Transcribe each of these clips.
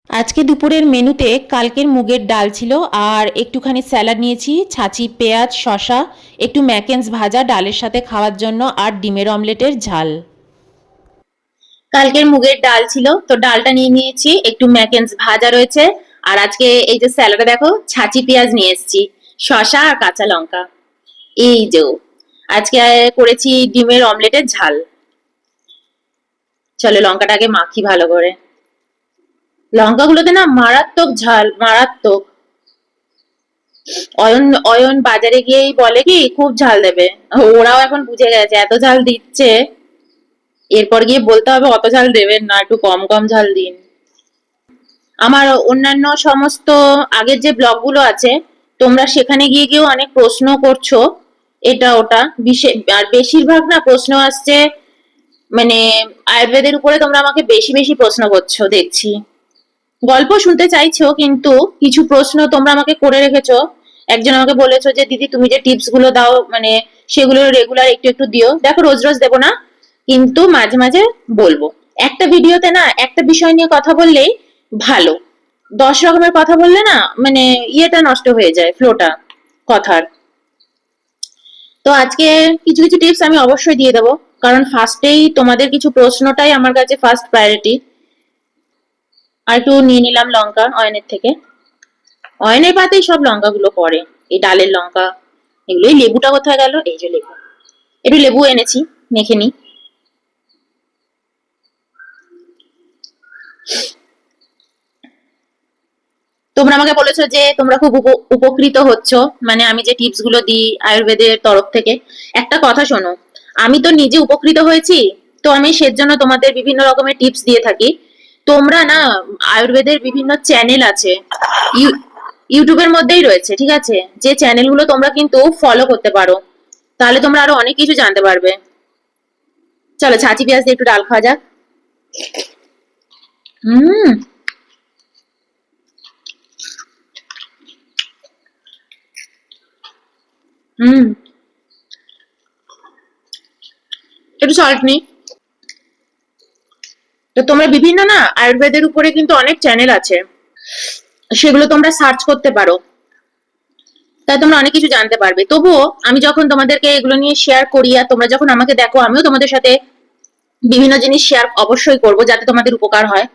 আজকে দুপুরের মেনুতে কালকের মুগের ডাল ছিল আর একটুখানি স্যালাড নিয়েছি, ছাঁচি পেঁয়াজ শসা, একটু ম্যাকেন্স ভাজা ডালের সাথে খাওয়ার জন্য আর ডিমের অমলেটের ঝাল। কালকের মুগের ডাল ছিল তো ডালটা নিয়ে নিয়েছি, একটু ম্যাকেন্স ভাজা রয়েছে। আর আজকে এই যে স্যালাডে দেখো ছাঁচি পেঁয়াজ নিয়ে এসেছি, শসা আর কাঁচা লঙ্কা। এই যে আজকে করেছি ডিমের অমলেটের ঝাল। চলো লঙ্কাটাকে মাখি ভালো করে। লঙ্কাগুলোতে না মারাত্মক ঝাল, মারাত্মক। অয়ন অয়ন বাজারে গিয়েই বলে কি খুব ঝাল দেবে। ওরাও এখন বুঝে গেছে এত ঝাল দিচ্ছে, এরপর গিয়ে বলতে হবে অত ঝাল দেবেন না, একটু কম কম ঝাল দিন। আমার অন্যান্য সমস্ত আগের যে ব্লগগুলো আছে তোমরা সেখানে গিয়ে গিয়েও অনেক প্রশ্ন করছো, এটা ওটা আর বেশিরভাগ না প্রশ্ন আসছে মানে আয়ুর্বেদের উপরে। তোমরা আমাকে বেশি বেশি প্রশ্ন করছো দেখছি, গল্প শুনতে চাইছো কিন্তু কিছু প্রশ্ন তোমরা আমাকে করে রেখেছো। একজন আমাকে বলেছো যে দিদি তুমি যে টিপস গুলো দাও মানে সেগুলো রেগুলার একটু একটু দিও। দেখো রোজ রোজ দেবো না, কিন্তু মাঝে মাঝে বলবো। একটা ভিডিওতে না একটা বিষয় নিয়ে কথা বললেই ভালো, 10 রকমের কথা বললে না মানে ইয়েটা নষ্ট হয়ে যায়, ফ্লোটা কথার। তো আজকে কিছু কিছু টিপস আমি অবশ্যই দিয়ে দেবো, কারণ ফার্স্টেই তোমাদের কিছু প্রশ্নটাই আমার কাছে ফার্স্ট প্রায়োরিটি। আর একটু নিয়ে নিলাম লঙ্কা অয়নের থেকে, অয়নের পাতেই সব লঙ্কাগুলো পড়ে, এই ডালের লঙ্কা এগুলো। এই লেবুটা কোথায় গেল? এই যে লেবু, একটু লেবু এনেছি, মেখে নি। তোমরা আমাকে বলেছো যে তোমরা খুব উপকৃত হচ্ছ মানে আমি যে টিপস গুলো দিই আয়ুর্বেদের তরফ থেকে। একটা কথা শোনো, আমি তো নিজে উপকৃত হয়েছি, তো আমি সেজন্য তোমাদের বিভিন্ন রকমের টিপস দিয়ে থাকি। তোমরা না আয়ুর্বেদের বিভিন্ন চ্যানেল আছে, ইউটিউবের মধ্যেই রয়েছে, ঠিক আছে, যে চ্যানেলগুলো তোমরা কিন্তু ফলো করতে পারো, তাহলে তোমরা আরো অনেক কিছু জানতে পারবে। চলো ছাঁচি পেঁয়াজ দিয়ে একটু ডাল খাওয়া যাক। হুম। হুম। একটু সল্ট নি। তো তোমরা বিভিন্ন না আয়ুর্বেদের উপরে কিন্তু অনেক চ্যানেল আছে, সেগুলো তোমরা সার্চ করতে পারো, তাই তোমরা অনেক কিছু জানতে পারবে। তবুও আমি যখন তোমাদেরকে এগুলো নিয়ে শেয়ার করি আর তোমরা যখন আমাকে দেখো, আমিও তোমাদের সাথে বিভিন্ন জিনিস শেয়ার অবশ্যই করব যাতে তোমাদের উপকার হয়।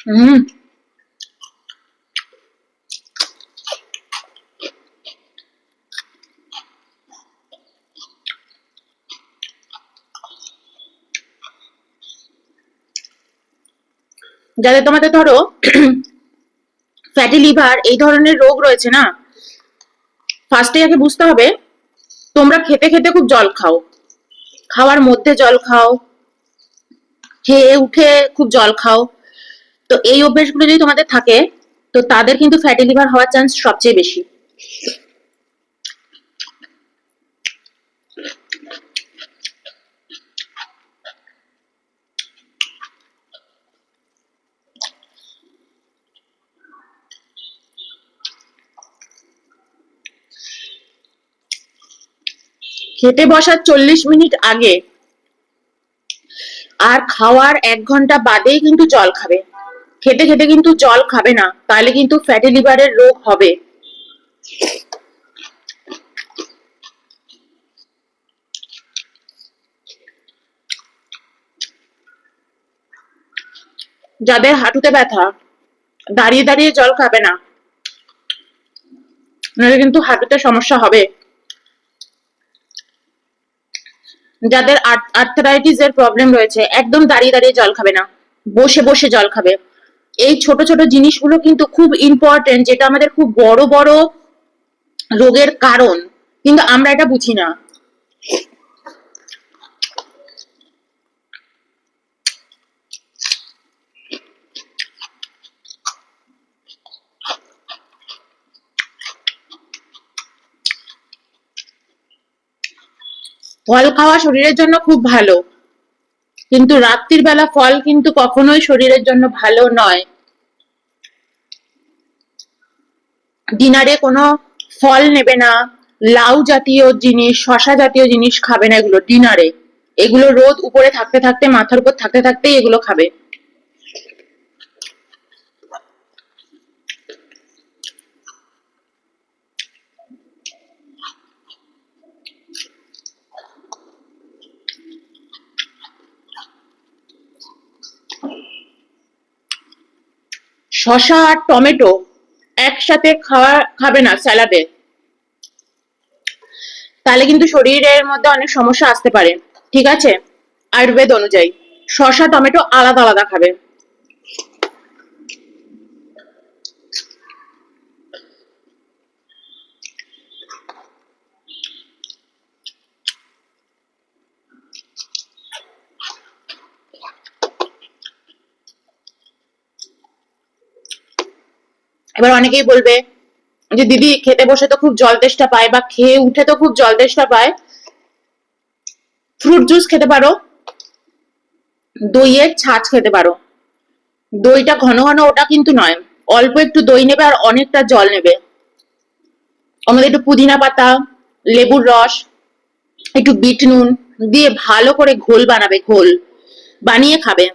হুম। যাতে তোমাদের ধরো ফ্যাটি লিভার এই ধরনের রোগ রয়েছে না, ফার্স্টে আগে বুঝতে হবে তোমরা খেতে খেতে খুব জল খাও, খাওয়ার মধ্যে জল খাও, খেয়ে উঠে খুব জল খাও। তো এই অভ্যেসগুলো যদি তোমাদের থাকে তো তাদের কিন্তু ফ্যাটি লিভার হওয়ার চান্স সবচেয়ে বেশি। খেতে বসার 40 মিনিট আগে আর খাওয়ার 1 ঘন্টা বাদেই কিন্তু জল খাবে। খেতে খেতে কিন্তু জল খাবে না, তাহলে কিন্তু ফ্যাটি লিভারের রোগ হবে। যাদের হাঁটুতে ব্যথা, দাঁড়িয়ে দাঁড়িয়ে জল খাবে না, নাহলে কিন্তু হাঁটুতে সমস্যা হবে। যাদের আর্থারাইটিস এর প্রবলেম রয়েছে, একদম দাঁড়িয়ে দাঁড়িয়ে জল খাবে না, বসে বসে জল খাবে। এই ছোট ছোট জিনিসগুলো কিন্তু খুব ইম্পর্টেন্ট, যেটা আমাদের খুব বড় বড় রোগের কারণ, কিন্তু আমরা এটা বুঝি না। ফল খাওয়া শরীরের জন্য খুব ভালো, কিন্তু রাত্রির বেলা ফল কিন্তু কখনোই শরীরের জন্য ভালো নয়। ডিনারে কোনো ফল নেবে না, লাউ জাতীয় জিনিস শসা জাতীয় জিনিস খাবে না এগুলো ডিনারে। এগুলো রোদ উপরে থাকতে থাকতে, মাথার উপর থাকতে থাকতেই এগুলো খাবে। শসা আর টমেটো একসাথে খাবে না স্যালাডে, তাহলে কিন্তু শরীরের মধ্যে অনেক সমস্যা আসতে পারে। ঠিক আছে, আয়ুর্বেদ অনুযায়ী শসা টমেটো আলাদা আলাদা খাবে। এবার অনেকেই বলবে যে দিদি খেতে বসে তো খুব জল তেষ্টা পায়, বা খেয়ে উঠে তো খুব জল তেষ্টা পায়, ফ্রুট জুস খেতে পারো, দইয়ের ছাঁচ খেতে পারো। দইটা ঘন ঘন ওটা কিন্তু নয়, অল্প একটু দই নেবে আর অনেকটা জল নেবে, আমাদের একটু পুদিনা পাতা, লেবুর রস, একটু বিট নুন দিয়ে ভালো করে ঘোল বানাবে, ঘোল বানিয়ে খাবে।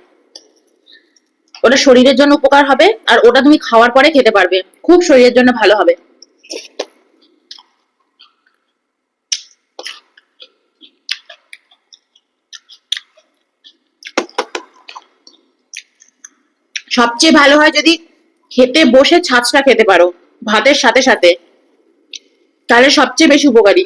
ওটা শরীরের জন্য উপকার হবে, আর ওটা তুমি খাওয়ার পরে খেতে পারবে, খুব শরীরের জন্য ভালো হবে। সবচেয়ে ভালো হয় যদি খেতে বসে ছাঁচটা খেতে পারো ভাতের সাথে সাথে, তাহলে সবচেয়ে বেশি উপকারী।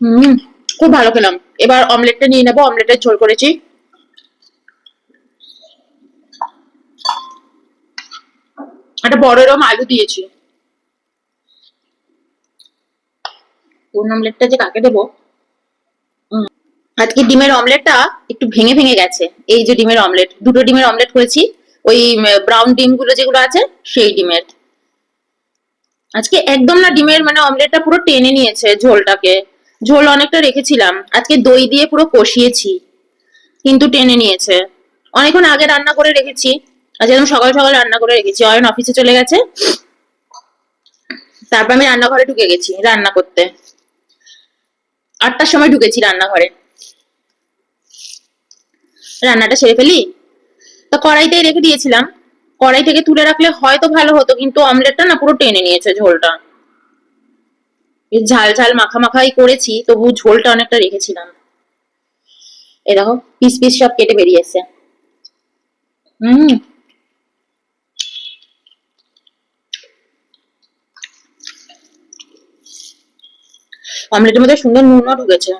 হুম, খুব ভালো খেলাম। এবার অমলেটটা নিয়ে নেবো, অমলেটের ঝোল করেছি। একটা বড় এরকম আলু দিয়েছি। কোন অমলেটটা যে কাকে দেবো। আজকে ডিমের অমলেটটা একটু ভেঙে ভেঙে গেছে। এই যে ডিমের অমলেট, দুটো ডিমের অমলেট করেছি, ওই ব্রাউন ডিম গুলো যেগুলো আছে সেই ডিমের। আজকে একদম না, ডিমের মানে অমলেটটা পুরো টেনে নিয়েছে ঝোলটাকে। ঝোল অনেকটা রেখেছিলাম, আজকে দই দিয়ে পুরো কষিয়েছি, কিন্তু টেনে নিয়েছে। অনেকক্ষণ আগে রান্না করে রেখেছি, আজকে একদম সকাল সকাল রান্না করে রেখেছি। অয়ন অফিসে চলে গেছে, তারপর আমি রান্নাঘরে ঢুকে গেছি রান্না করতে। 8টার সময় ঢুকেছি রান্নাঘরে, রান্নাটা সেরে ফেলি। তো কড়াইতেই রেখে দিয়েছিলাম, কড়াই থেকে তুলে রাখলে হয়তো ভালো হতো, কিন্তু অমলেটটা না পুরো টেনে নিয়েছে ঝোলটা। ঝাল ঝাল মাখা মাখাই করেছি, তবু ঝোলটা অনেকটা রেখেছিলাম। এ দেখো পিস পিস সব কেটে বেরিয়ে এসছে। হম, অমলেটের মধ্যে সুন্দর নুনও ঢুকেছে।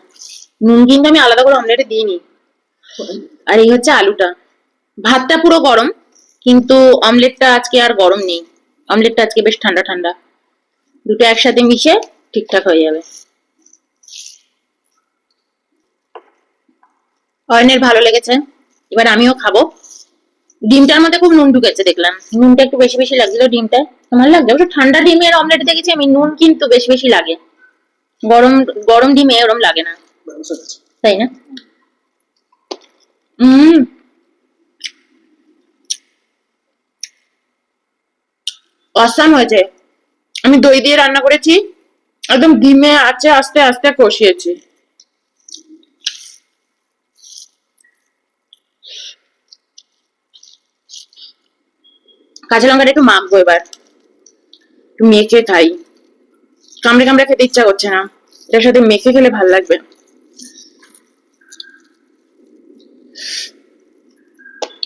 নুন কিন্তু আমি আলাদা করে অমলেটে দিইনি। আর এই হচ্ছে আলুটা। ভাতটা পুরো গরম, কিন্তু অমলেটটা আজকে আর গরম নেই। অমলেটটা আজকে বেশ ঠান্ডা ঠান্ডা, দুটো একসাথে মিশে ঠিকঠাক হয়ে যাবে। অয়নের ভালো লেগেছে, এবার আমিও খাবো। ডিমটার মধ্যে খুব নুন ঢুকেছে দেখলাম, নুনটা একটু বেশি বেশি লাগছিল ডিমটা। তোমার লাগছে অবশ্য, ঠান্ডা ডিমের অমলেট দেখেছি আমি নুন কিন্তু বেশি বেশি লাগে, গরম গরম ডিমে ওরম লাগে না, তাই না? হম, অসাম হয়েছে। আমি দই দিয়ে রান্না করেছি, একদম ডিমে আছে আস্তে আস্তে কষিয়েছি। কাঁচা লঙ্কাটা একটু মাখবো এবার, একটু মেখে খাই। কামড়ে কামড়ে খেতে ইচ্ছা করছে না, এটার সাথে মেখে খেলে ভাল লাগবে।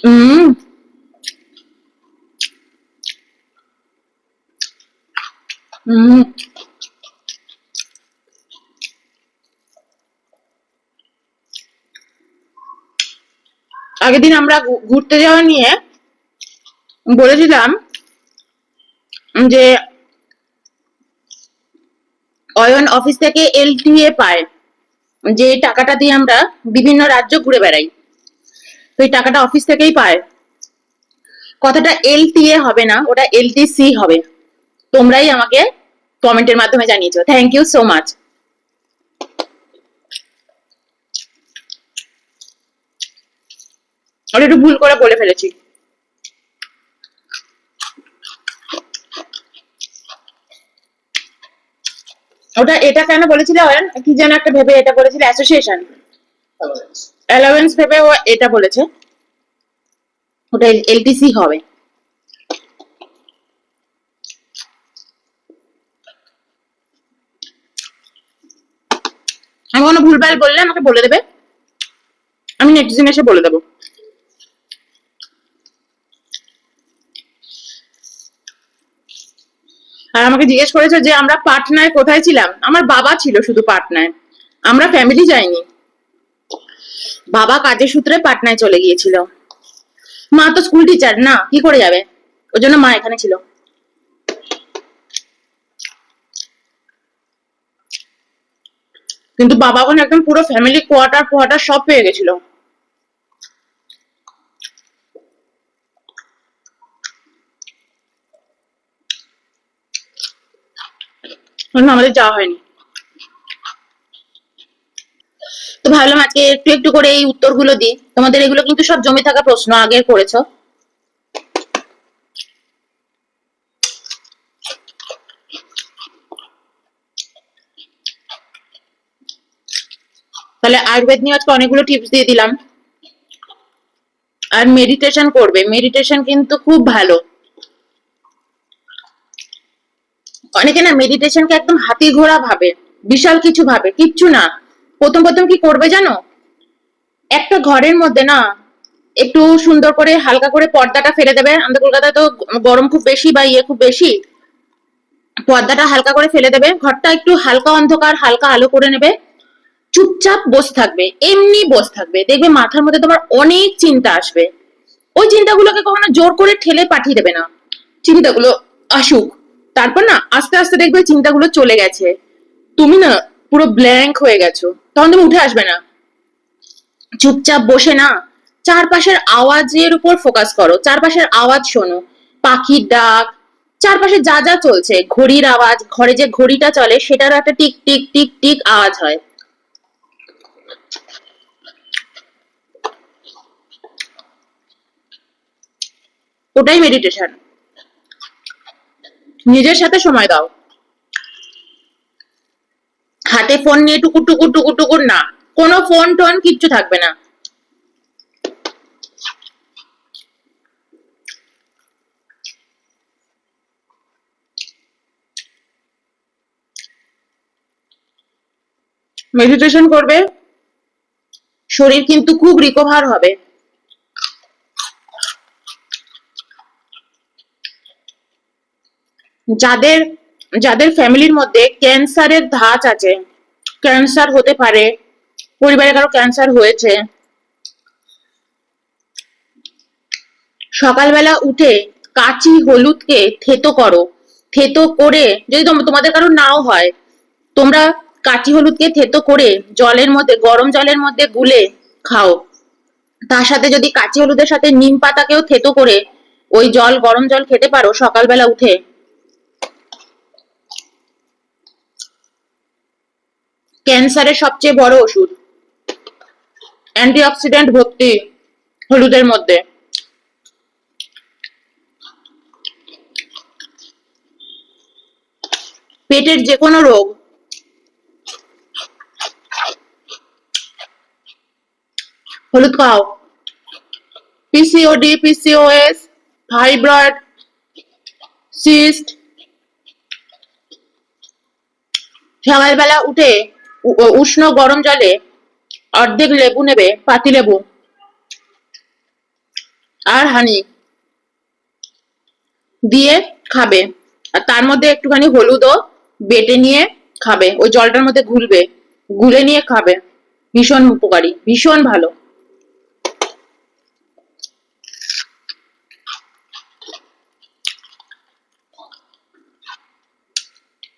হম, হম। আগের দিন আমরা ঘুরতে যাওয়া নিয়ে বলেছিলাম যে অয়ন অফিস থেকে এলটিএ পায়, যে টাকাটা দিয়ে আমরা বিভিন্ন রাজ্য ঘুরে বেড়াই, তো এই টাকাটা অফিস থেকেই পায়। কথাটা এলটিএ হবে না, ওটা এলটিসি হবে। তোমরাই আমাকে কমেন্টের মাধ্যমে জানিয়েছো, থ্যাংক ইউ সো মাচ। ওটা একটু ভুল করে বলে ফেলেছি। ওটা এটা কেন বলেছিল কি যেন একটা ভেবে এটা বলেছিল, অ্যাসোসিয়েশন অ্যালাউয়েন্স ভেবে ও এটা বলেছে, ওটা এলটিসি হবে। আমি কোনো ভুলভাল বললে আমাকে বলে দেবে, আমি নেক্সট দিন এসে বলে দেবো। আর আমাকে জিজ্ঞেস করেছে যে আমরা পাটনায় কোথায় ছিলাম। আমার বাবা ছিল শুধু পাটনায়, আমরা ফ্যামিলি যাইনি। বাবা কাজের সূত্রে পাটনায় চলে গিয়েছিল। মা তো স্কুল টিচার না, কি করে যাবে, ওই জন্য মা এখানে ছিল। কিন্তু বাবা ওখানে একদম পুরো ফ্যামিলি কোয়ার্টার ফোয়ার্টার সব পেয়ে গেছিল। আমাদের যাওয়া হয়নি। তো ভাবলাম আজকে একটু একটু করে এই উত্তরগুলো দিই, তোমাদের এগুলো কিন্তু সব জমে থাকা প্রশ্ন, আগের করেছো। তাহলে আয়ুর্বেদ নিয়ে আজকে অনেকগুলো টিপস দিয়ে দিলাম। আর মেডিটেশন করবে, মেডিটেশন কিন্তু খুব ভালো। অনেকে না মেডিটেশনকে একদম হাতি ঘোড়া ভাবে, বিশাল কিছু ভাবে, কিচ্ছু না। প্রথম প্রথম কি করবে জানো, একটা ঘরের মধ্যে না একটু সুন্দর করে হালকা করে পর্দাটা ফেলে দেবে। আমাদের কলকাতায় তো গরম খুব বেশি বা ইয়ে খুব বেশি, পর্দাটা হালকা করে ফেলে দেবে, ঘরটা একটু হালকা অন্ধকার হালকা আলো করে নেবে, চুপচাপ বসে থাকবে, এমনি বসে থাকবে, দেখবে মাথার মধ্যে তোমার অনেক চিন্তা আসবে। ওই চিন্তাগুলোকে কখনো জোর করে ঠেলে পাঠিয়ে দেবে না, চিন্তাগুলো আসুক, তারপর না আস্তে আস্তে দেখবে চিন্তাগুলো চলে গেছে, তুমি না পুরো ব্ল্যাঙ্ক হয়ে গেছো, তখন তুমি উঠে আসবে না। চুপচাপ বসে না চারপাশের আওয়াজের উপর ফোকাস করো, চারপাশের আওয়াজ শোনো, পাখির ডাক, চারপাশে যা যা চলছে, ঘড়ির আওয়াজ, ঘরে যে ঘড়িটা চলে সেটার একটা টিক টিক টিক টিক আওয়াজ হয়, ওটাই মেডিটেশন। নিজের সাথে সময় দাও, হাতে ফোন নিয়ে টুকুর টুকুর টুকুর টুকুর না, কোনো ফোন টোন কিচ্ছু থাকবে না। মেডিটেশন করবে, শরীর কিন্তু খুব রিকভার হবে। যাদের যাদের ফ্যামিলির মধ্যে ক্যান্সারের ধাঁচ আছে, ক্যান্সার হতে পারে, পরিবারে কারো ক্যান্সার হয়েছে, সকালবেলা উঠে কাঁচি হলুদকে থেতো করো, থেতো করে যদি তোমাদের কারো নাও হয়, তোমরা কাঁচি হলুদকে থেতো করে জলের মধ্যে, গরম জলের মধ্যে গুলে খাও। তার সাথে যদি কাঁচি হলুদের সাথে নিম পাতাকেও থেতো করে ওই জল, গরম জল খেতে পারো সকালবেলা উঠে, ক্যান্সারের সবচেয়ে বড় ওষুধ। অ্যান্টিঅক্সিডেন্ট ভর্তি হলুদের মধ্যে। পেটের যে কোনো রোগ, হলুদ খাও। পিসিওডি, পিসিওএস, ফাইব্রয়েড, সিস্ট, সকালবেলা উঠে উষ্ণ গরম জলে অর্ধেক লেবু নেবে, পাতি লেবু আর হানি দিয়ে খাবে, আর তার মধ্যে একটুখানি হলুদও বেটে নিয়ে খাবে, ওই জলটার মধ্যে গুলবে, গুলে নিয়ে খাবে, ভীষণ উপকারী, ভীষণ ভালো।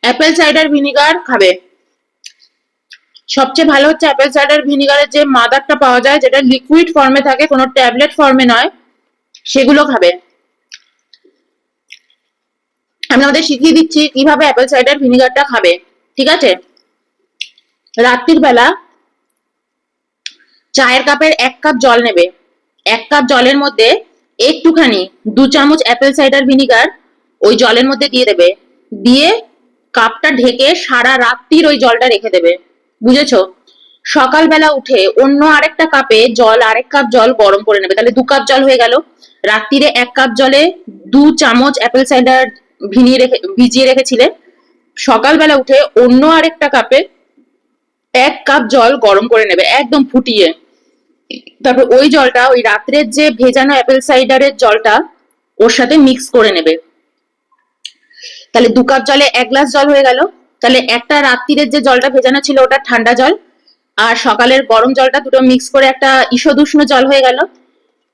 অ্যাপেল সাইডার ভিনিগার খাবে, সবচেয়ে ভালো হচ্ছে অ্যাপেল সাইডার ভিনিগারের যে মাদারটা পাওয়া যায়, যেটা লিকুইড ফর্মে থাকে, কোনো ট্যাবলেট ফর্মে নয়, সেগুলো খাবে। আমি আমাদের শিখিয়ে দিচ্ছি কিভাবে অ্যাপেল সাইডার ভিনিগারটা খাবে, ঠিক আছে? রাত্রির বেলা চায়ের কাপের 1 কাপ জল নেবে, 1 কাপ জলের মধ্যে একটুখানি 2 চামচ অ্যাপেল সাইডার ভিনিগার ওই জলের মধ্যে দিয়ে দেবে, দিয়ে কাপটা ঢেকে সারা রাত্রির ওই জলটা রেখে দেবে, বুঝেছো? সকালবেলা উঠে অন্য আরেকটা কাপে জল, আরেক কাপ জল গরম করে নেবে, তাহলে 2 কাপ জল হয়ে গেল। রাত্রিরে 1 কাপ জলে 2 চামচ অ্যাপেল সাইডার ভিজিয়ে রেখেছিলে, সকালবেলা উঠে অন্য আরেকটা কাপে 1 কাপ জল গরম করে নেবে একদম ফুটিয়ে। তারপর ওই জলটা ওই রাত্রের যে ভেজানো অ্যাপেল সাইডারের জলটা ওর সাথে মিক্স করে নেবে, তাহলে 2 কাপ জলে 1 গ্লাস জল হয়ে গেল। তাহলে একটা রাত্রিরের যে জলটা ভেজানো ছিল ওটা ঠান্ডা জল, আর সকালের গরম জলটা দুটো মিক্স করে একটা ঈষদুষ্ণ জল হয়ে গেল।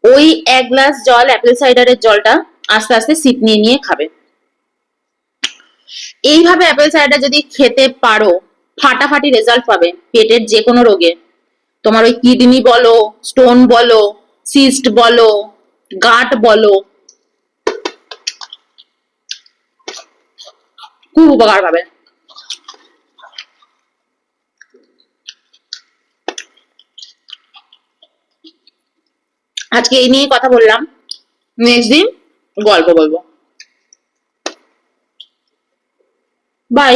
ওই 1 গ্লাস জল অ্যাপেল সাইডারের জলটা আস্তে আস্তে সিপ নিয়ে নিয়ে খাবে। এইভাবে অ্যাপেল সাইডার যদি খেতে পারো, ফাটাফাটি রেজাল্ট পাবে পেটের যে কোনো রোগে। তোমার ওই কিডনি বলো, স্টোন বলো, সিস্ট বলো, গাট বলো, খুব উপকার পাবে। আজকে এই নিয়ে কথা বললাম, নেক্সট দিন গল্প বলবো। বাই।